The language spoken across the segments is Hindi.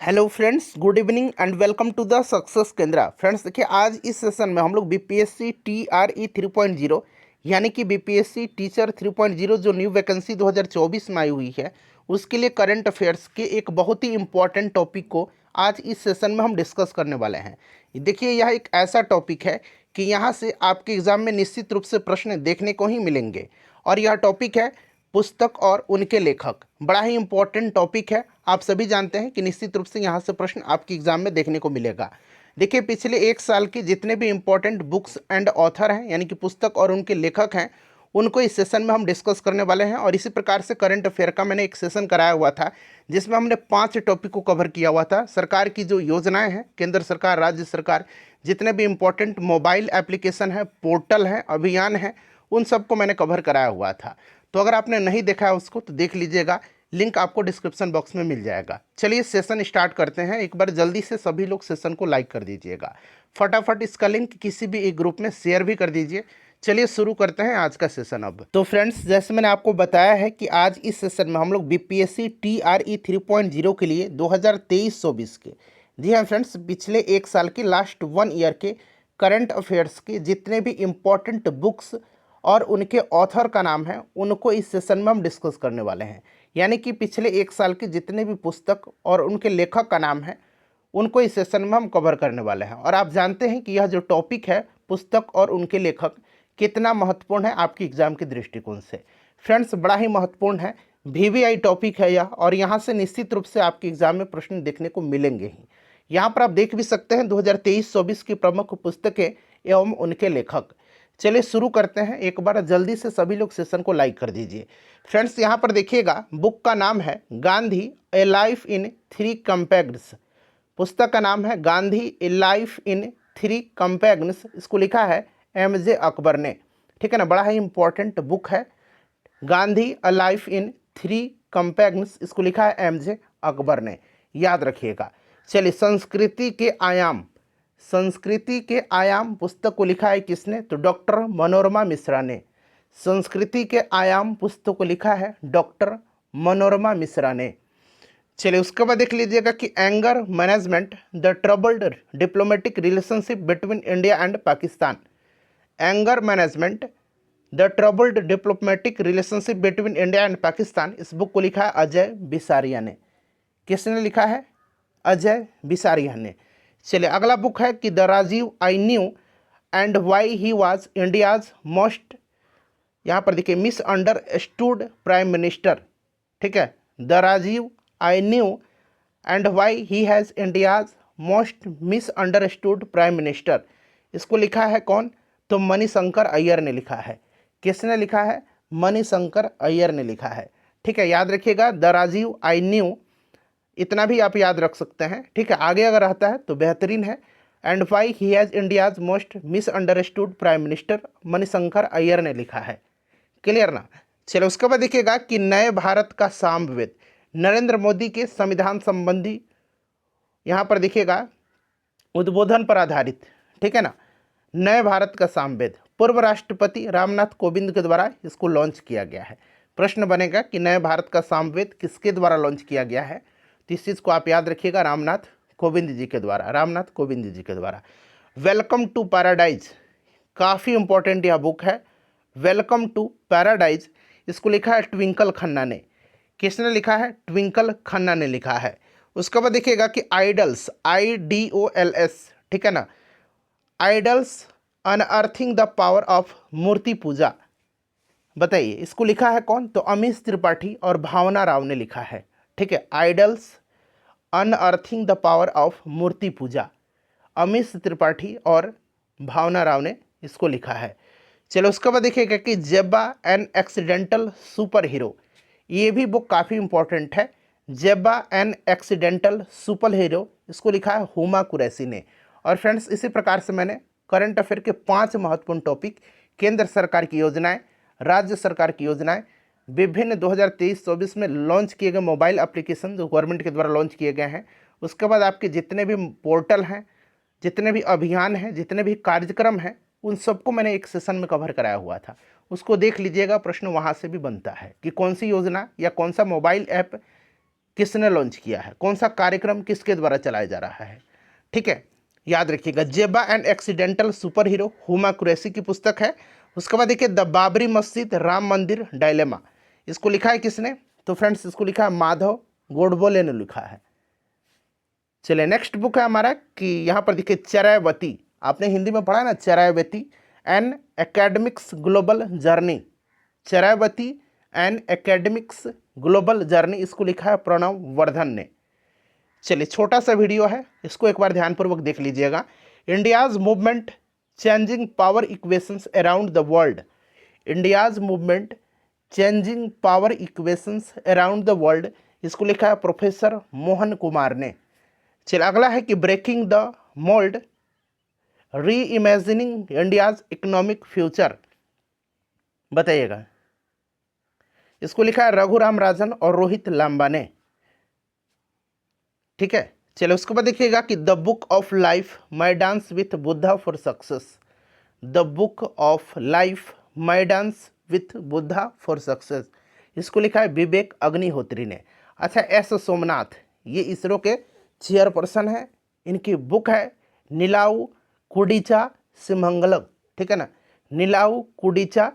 Hello friends, good evening and welcome to the success Kendra. Friends देखिए, आज इस सेशन में हम लोग बीपीएससी टीआरई 3.0 यानी कि बीपीएससी टीचर 3.0 जो न्यू वैकेंसी 2024 में आई हुई है, उसके लिए करंट अफेयर्स के एक बहुत ही इंपॉर्टेंट टॉपिक को आज इस सेशन में हम डिस्कस करने वाले हैं। देखिए, यह एक ऐसा टॉपिक है कि यहाँ से आपके एग्ज़ाम में निश्चित रूप से प्रश्न देखने को ही मिलेंगे और यह टॉपिक है पुस्तक और उनके लेखक। बड़ा ही इंपॉर्टेंट टॉपिक है। आप सभी जानते हैं कि निश्चित रूप से यहाँ से प्रश्न आपके एग्जाम में देखने को मिलेगा। देखिए, पिछले एक साल के जितने भी इंपॉर्टेंट बुक्स एंड ऑथर हैं यानी कि पुस्तक और उनके लेखक हैं, उनको इस सेशन में हम डिस्कस करने वाले हैं। और इसी प्रकार से करंट अफेयर का मैंने एक सेशन कराया हुआ था जिसमें हमने 5 टॉपिक को कवर किया हुआ था। सरकार की जो योजनाएं हैं, केंद्र सरकार, राज्य सरकार, जितने भी इंपॉर्टेंट मोबाइल एप्लीकेशन है, पोर्टल है, अभियान है, उन सबको मैंने कवर कराया हुआ था। तो अगर आपने नहीं देखा है उसको तो देख लीजिएगा, लिंक आपको डिस्क्रिप्शन बॉक्स में मिल जाएगा। चलिए सेशन स्टार्ट करते हैं। एक बार जल्दी से सभी लोग सेशन को लाइक कर दीजिएगा, फटाफट इसका लिंक किसी भी एक ग्रुप में शेयर भी कर दीजिए। चलिए शुरू करते हैं आज का सेशन। अब तो फ्रेंड्स, जैसे मैंने आपको बताया है कि आज इस सेशन में हम लोग बीपीएससी टीआरई 3.0 के लिए 2023-24 के, जी हाँ फ्रेंड्स, पिछले एक साल के लास्ट 1 ईयर के करंट अफेयर्स के जितने भी इम्पोर्टेंट बुक्स और उनके ऑथर का नाम है, उनको इस सेशन में हम डिस्कस करने वाले हैं। यानी कि पिछले एक साल के जितने भी पुस्तक और उनके लेखक का नाम है, उनको इस सेशन में हम कवर करने वाले हैं। और आप जानते हैं कि यह जो टॉपिक है, पुस्तक और उनके लेखक, कितना महत्वपूर्ण है आपके एग्जाम के दृष्टिकोण से। फ्रेंड्स, बड़ा ही महत्वपूर्ण है, वीवीआई टॉपिक है यह, और यहाँ से निश्चित रूप से आपके एग्जाम में प्रश्न देखने को मिलेंगे ही। यहाँ पर आप देख भी सकते हैं 2023-24 की प्रमुख पुस्तकें एवं उनके लेखक। चलिए शुरू करते हैं। एक बार जल्दी से सभी लोग सेशन को लाइक कर दीजिए। फ्रेंड्स, यहाँ पर देखिएगा, बुक का नाम है गांधी ए लाइफ इन 3 कंपैक्ट्स। पुस्तक का नाम है गांधी ए लाइफ इन 3 कंपैक्ट्स। इसको लिखा है एमजे अकबर ने। ठीक है ना, बड़ा ही इंपॉर्टेंट बुक है, गांधी अ लाइफ इन 3 कंपैक्ट्स। इसको लिखा है एमजे अकबर ने, याद रखिएगा। चलिए, संस्कृति के आयाम, संस्कृति के आयाम पुस्तक को लिखा है किसने? तो डॉक्टर मनोरमा मिश्रा ने। संस्कृति के आयाम पुस्तक को लिखा है डॉक्टर मनोरमा मिश्रा ने। चलिए, उसके बाद देख लीजिएगा कि anger management the troubled diplomatic relationship between India and Pakistan. Anger management the troubled diplomatic relationship between India and Pakistan, इस बुक को लिखा है अजय बिसारिया ने। किसने लिखा है? अजय बिसारिया ने। चलिए, अगला बुक है कि the Rajiv I knew and why he was India's most, यहाँ पर देखिए, मिस अंडरस्टूड प्राइम मिनिस्टर। ठीक है, the Rajiv I knew and why he has India's most misunderstood prime minister. इसको लिखा है कौन? तो मणिशंकर अय्यर ने लिखा है। किसने लिखा है? मणिशंकर अय्यर ने लिखा है। ठीक है, याद रखिएगा, द राजीव आई न्यू, इतना भी आप याद रख सकते हैं। ठीक है, आगे अगर रहता है तो बेहतरीन है। And why he has India's most misunderstood prime minister, Manishankar Iyer ने लिखा है। क्लियर ना? चलो, उसके बाद देखिएगा कि नए भारत का सामवेद, नरेंद्र मोदी के संविधान संबंधी, यहाँ पर देखिएगा, उद्बोधन पर आधारित। ठीक है ना, नए भारत का सामवेद, पूर्व राष्ट्रपति रामनाथ कोविंद के द्वारा इसको लॉन्च किया गया है। प्रश्न बनेगा कि नए भारत का सामवेद किसके द्वारा लॉन्च किया गया है? तो इस चीज़ को आप याद रखिएगा, रामनाथ कोविंद जी के द्वारा, रामनाथ कोविंद जी के द्वारा। वेलकम टू पैराडाइज, काफ़ी इंपॉर्टेंट यह बुक है, वेलकम टू पैराडाइज। इसको लिखा है ट्विंकल खन्ना ने। किसने लिखा है? ट्विंकल खन्ना ने लिखा है। उसके बाद देखिएगा कि आइडल्स, IDOLS, ठीक है ना, आइडल्स अनअर्थिंग द पावर ऑफ मूर्ति पूजा। बताइए, इसको लिखा है कौन? तो अमीश त्रिपाठी और भावना राव ने लिखा है। ठीक है, आइडल्स अनअर्थिंग द पावर ऑफ मूर्ति पूजा, अमीश त्रिपाठी और भावना राव ने इसको लिखा है। चलो, उसके बाद देखिएगा कि जेबा एन एक्सीडेंटल सुपर हीरो, ये भी बुक काफ़ी इंपॉर्टेंट है। जेबा एन एक्सीडेंटल सुपर हीरो, इसको लिखा है हुमा कुरैशी ने। और फ्रेंड्स, इसी प्रकार से मैंने करंट अफेयर के 5 महत्वपूर्ण टॉपिक, केंद्र सरकार की योजनाएं, राज्य सरकार की योजनाएं, विभिन्न 2023-24 में लॉन्च किए गए मोबाइल एप्लीकेशन जो गवर्नमेंट के द्वारा लॉन्च किए गए हैं, उसके बाद आपके जितने भी पोर्टल हैं, जितने भी अभियान हैं, जितने भी कार्यक्रम हैं, उन सबको मैंने एक सेशन में कवर कराया हुआ था। उसको देख लीजिएगा, प्रश्न वहाँ से भी बनता है कि कौन सी योजना या कौन सा मोबाइल ऐप किसने लॉन्च किया है, कौन सा कार्यक्रम किसके द्वारा चलाया जा रहा है। ठीक है, याद रखिएगा। जेबा and accidental super hero Huma Qureshi की पुस्तक है। उसके बाद देखिए द बाबरी मस्जिद राम मंदिर डायलेमा, इसको लिखा है किसने, तो फ्रेंड्स इसको लिखा है माधव गोडबोले ने लिखा है। चलिए नेक्स्ट बुक है हमारा कि यहाँ पर देखिए चरायवती, आपने हिंदी में पढ़ा है ना Charaiveti an academics global journey, Charaiveti an academics global journey, इसको लिखा है प्रणव वर्धन ने। चलिए छोटा सा वीडियो है, इसको एक बार ध्यानपूर्वक देख लीजिएगा। India's movement changing power equations around the world, India's movement changing power equations around the world, इसको लिखा है प्रोफेसर मोहन कुमार ने। चलिए अगला है कि ब्रेकिंग द मोल्ड री इमेजिनिंग इंडियाज इकोनॉमिक फ्यूचर, बताइएगा, इसको लिखा है रघुराम राजन और रोहित लांबा ने। ठीक है, चलिए उसके बाद देखिएगा कि the book of life my dance with Buddha for success, the book of life my dance with Buddha for success, इसको लिखा है विवेक अग्निहोत्री ने। अच्छा, एस सोमनाथ ये इसरो के चेयरपर्सन है, इनकी बुक है नीलाऊ कुडीचा सिमंगल, ठीक है ना, नीलाऊ कुडीचा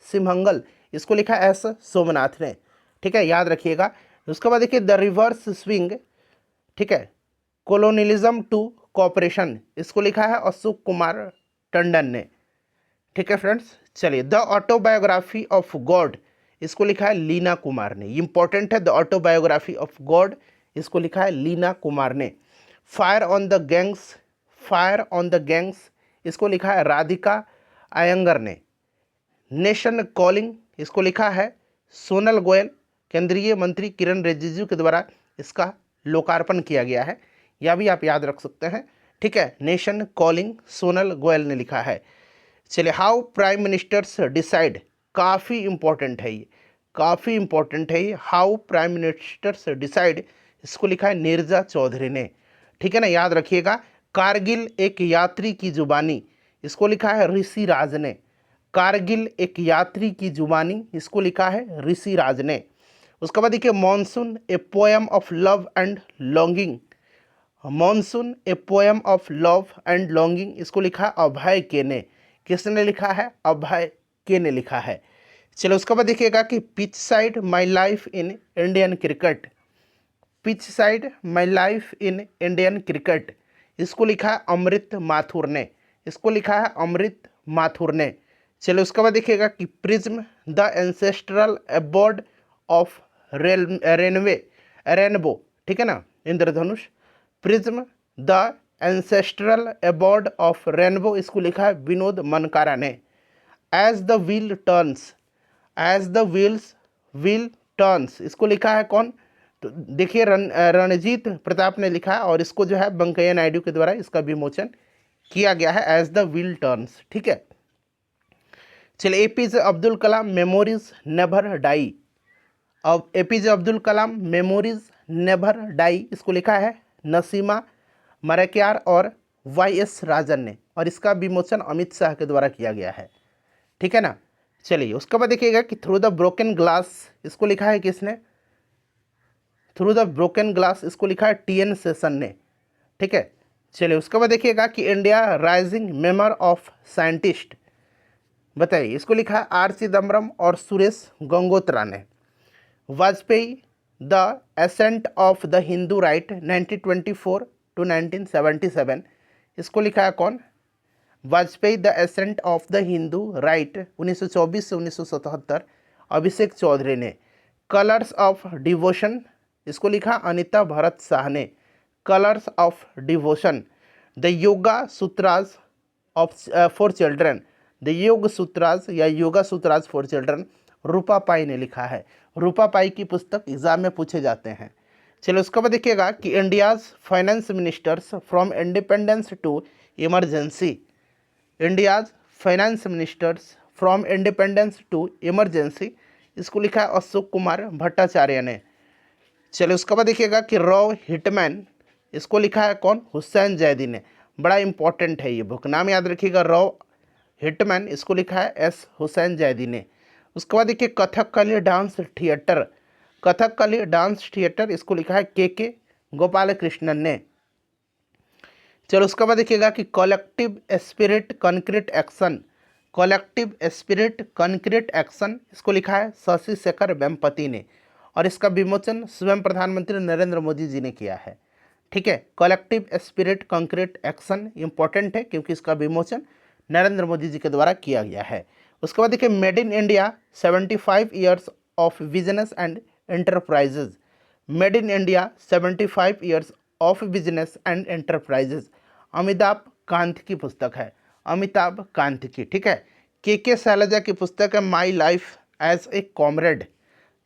सिमंगल, इसको लिखा है एस सोमनाथ ने। ठीक है, याद रखिएगा। उसके बाद देखिए द रिवर्स स्विंग, ठीक है, कोलोनियलिज्म टू कॉपरेशन, इसको लिखा है अशोक कुमार टंडन ने। ठीक है फ्रेंड्स, चलिए द ऑटोबायोग्राफी ऑफ गॉड, इसको लिखा है लीना कुमार ने, इंपॉर्टेंट है द ऑटोबायोग्राफी ऑफ गॉड, इसको लिखा है लीना कुमार ने। Fire on the gangs, fire on the gangs, इसको लिखा है राधिका अयंगर ने। नेशन कॉलिंग, इसको लिखा है सोनल गोयल, केंद्रीय मंत्री किरण रिजिजू के द्वारा इसका लोकार्पण किया गया है, यह भी आप याद रख सकते हैं। ठीक है, नेशन कॉलिंग सोनल गोयल ने लिखा है। चलिए हाउ प्राइम मिनिस्टर्स डिसाइड, काफ़ी इंपॉर्टेंट है ये, काफ़ी इंपॉर्टेंट है ये, हाउ प्राइम मिनिस्टर्स डिसाइड, इसको लिखा है नीरजा चौधरी ने। ठीक है ना, याद रखिएगा। कारगिल एक यात्री की जुबानी, इसको लिखा है ऋषि राज ने। कारगिल एक यात्री की जुबानी, इसको लिखा है ऋषि राज ने। उसके बाद देखिए monsoon a poem of love and longing, monsoon a poem of love and longing, इसको लिखा है अभय के ने। किसने लिखा है, अभय के ने लिखा है। चलो उसके बाद देखिएगा कि pitch side my life in Indian cricket, pitch side my life in Indian cricket, इसको लिखा है अमृत माथुर ने, इसको लिखा है अमृत माथुर ने। चलो उसके बाद देखिएगा कि prism the ancestral abode of rainbow, ठीक है ना, इंद्रधनुष, prism the ancestral abode of rainbow, इसको लिखा है विनोद मनकारा ने। As the wheel turns, as the wheel turns, इसको लिखा है कौन, तो देखिए रणजीत प्रताप ने लिखा है, और इसको जो है वेंकैया नायडू के द्वारा इसका विमोचन किया गया है, एज द व्हील टर्न्स। ठीक है, चलिए APJ Abdul Kalam memories never die, अब APJ Abdul Kalam memories never die, इसको लिखा है नसीमा मरक्यार और वाई.एस. राजन ने, और इसका विमोचन अमित शाह के द्वारा किया गया है। ठीक है ना, चलिए उसके बाद देखिएगा कि थ्रू द ब्रोकन ग्लास, इसको लिखा है किसने, थ्रू द ब्रोकन ग्लास, इसको लिखा है टी.एन. सेशन ने। ठीक है, चलिए उसके बाद देखिएगा कि इंडिया राइजिंग मेमर ऑफ साइंटिस्ट, बताइए, इसको लिखा है आर चिदम्बरम और सुरेश गंगोत्रा ने। Vajpayee the ascent of the Hindu right 1924 to 1977, इसको लिखा है कौन, Vajpayee the ascent of the Hindu right 1924 से 1977, अभिषेक चौधरी ने। कलर्स ऑफ डिवोशन, इसको लिखा अनिता भरत शाह ने। Colours of devotion, the yoga sutras of for children, the yoga sutras या yoga sutras for children, Rupa Pai ने लिखा है। रूपा पाई की पुस्तक एग्जाम में पूछे जाते हैं। चलो उसके बाद देखिएगा कि India's finance ministers from independence to emergency, India's finance ministers from independence to emergency, इसको लिखा है अशोक कुमार भट्टाचार्य ने। चलिए उसके बाद देखिएगा कि रॉ हिटमैन, इसको लिखा है कौन, हुसैन जैदी ने। बड़ा इंपॉर्टेंट है ये बुक, नाम याद रखिएगा, रॉ हिटमैन, इसको लिखा है एस हुसैन जैदी ने। उसके बाद देखिए Kathakali dance theatre, Kathakali dance theatre, इसको लिखा है के गोपाल कृष्णन ने। चलो उसके बाद देखिएगा कि collective spirit concrete action, collective spirit concrete action, इसको लिखा है शशि शेखर वेम्पति ने, और इसका विमोचन स्वयं प्रधानमंत्री नरेंद्र मोदी जी ने किया है। ठीक है, collective spirit concrete action important है क्योंकि इसका विमोचन नरेंद्र मोदी जी के द्वारा किया गया है। उसके बाद देखिए made in India 75 years of business and enterprises, made in India 75 years of business and enterprises, Amitabh Kant की पुस्तक है, अमिताभ कांत की। ठीक है, के शैलजा की पुस्तक है my life as a comrade,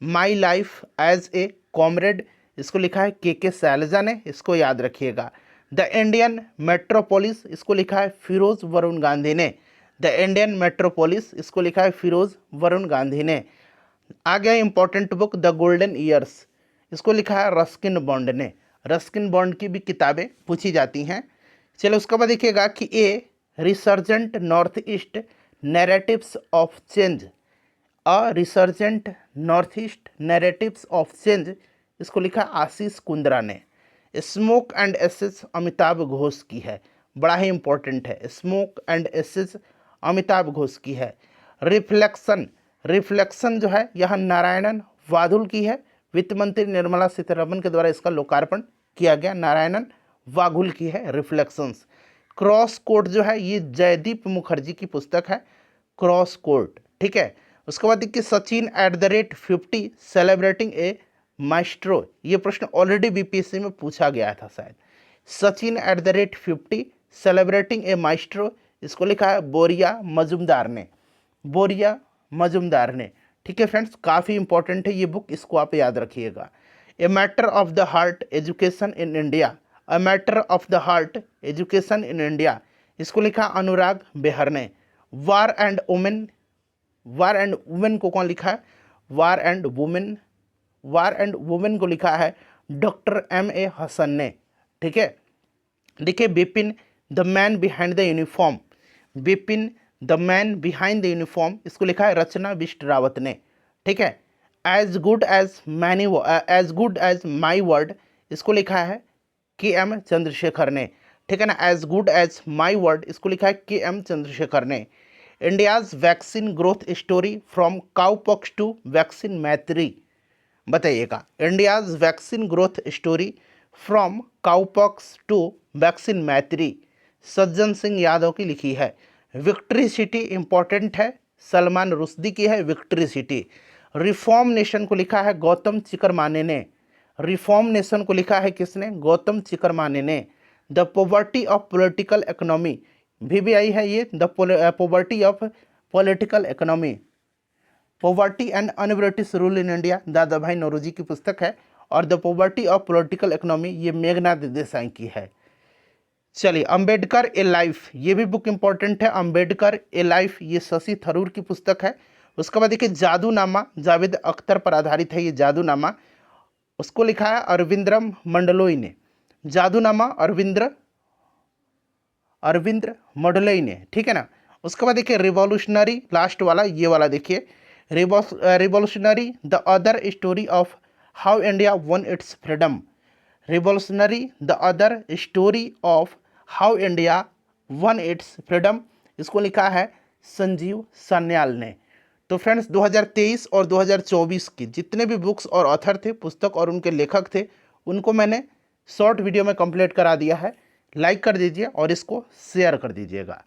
my life as a comrade, इसको लिखा है के शैलजा ने, इसको याद रखिएगा। द इंडियन मेट्रोपोलिस, इसको लिखा है फिरोज वरुण गांधी ने, द इंडियन मेट्रोपोलिस, इसको लिखा है फिरोज वरुण गांधी ने। आ गया important book the golden years, इसको लिखा है रस्किन बॉन्ड ने, रस्किन बॉन्ड की भी किताबें पूछी जाती हैं। चलो उसके बाद देखिएगा कि a resurgent north east narratives of change, a resurgent north east narratives of change, इसको लिखा आशीष कुंद्रा ने। Smoke and ashes Amitabh Ghosh की है, बड़ा ही इंपॉर्टेंट है, smoke and ashes Amitabh Ghosh की है। रिफ्लेक्शन, रिफ्लेक्शन जो है यह नारायणन वाधुल की है, वित्त मंत्री निर्मला सीतारमण के द्वारा इसका लोकार्पण किया गया, नारायणन वाघुल की है रिफ्लेक्शंस। क्रॉस कोर्ट जो है ये जयदीप मुखर्जी की पुस्तक है, क्रॉस कोर्ट। ठीक है, उसके बाद देखिए सचिन @50 सेलिब्रेटिंग ए माइस्ट्रो, ये प्रश्न ऑलरेडी बीपीएससी में पूछा गया था शायद। सचिन @50 सेलिब्रेटिंग ए माइस्ट्रो, इसको लिखा है बोरिया मजुमदार ने, बोरिया मजुमदार ने। ठीक है फ्रेंड्स, काफ़ी इंपॉर्टेंट है ये बुक, इसको आप याद रखिएगा। A matter of the heart education in India, a matter of the heart education in India, इसको लिखा अनुराग बेहर ने। War and women, war and women को कौन लिखा है, war and women, war and women को लिखा है डॉक्टर M.A. हसन ने। ठीक है, देखिए Bipin the man behind the uniform, Bipin the man behind the uniform, इसको लिखा है रचना बिष्ट रावत ने। ठीक है, as good as many, as good as my word, इसको लिखा है KM चंद्रशेखर ने। ठीक है ना, as good as my word, इसको लिखा है KM चंद्रशेखर ने। India's vaccine growth story from cowpox to vaccine Maitri, बताइएगा India's vaccine growth story from cowpox to vaccine मैत्री, सज्जन सिंह यादव की लिखी है। विक्ट्री सिटी इंपॉर्टेंट है, सलमान रुश्दी की है विक्ट्री सिटी। रिफॉर्म नेशन को लिखा है गौतम चिकरमाने ने, रिफॉर्म नेशन को लिखा है किसने, गौतम चिकरमाने ने। The poverty of political economy, VBI है ये, the poverty of political economy, poverty and un-British rule in India, दादा भाई नौरोजी की पुस्तक है। और the poverty of political economy ये मेघनाथ देसाई की है। चलिए अंबेडकर ए लाइफ, ये भी बुक इंपॉर्टेंट है, अंबेडकर ए लाइफ, ये शशि थरूर की पुस्तक है। उसके बाद देखिए जादूनामा, जावेद अख्तर पर आधारित है ये जादूनामा, उसको लिखा है अरविंद्रम मंडलोई ने, जादूनामा अरविंद्र मंडलोई ने। ठीक है ना, उसके बाद देखिए रिवॉल्यूशनरी, लास्ट वाला ये वाला देखिए, revolutionary the other story of how India one it's freedom, revolutionary the other story of how India one it's freedom, इसको लिखा है संजीव सान्याल ने। तो फ्रेंड्स 2023 और 2024 की जितने भी बुक्स और ऑथर थे, पुस्तक और उनके लेखक थे, उनको मैंने शॉर्ट वीडियो में कंप्लीट करा दिया है। लाइक कर दीजिए और इसको शेयर कर दीजिएगा।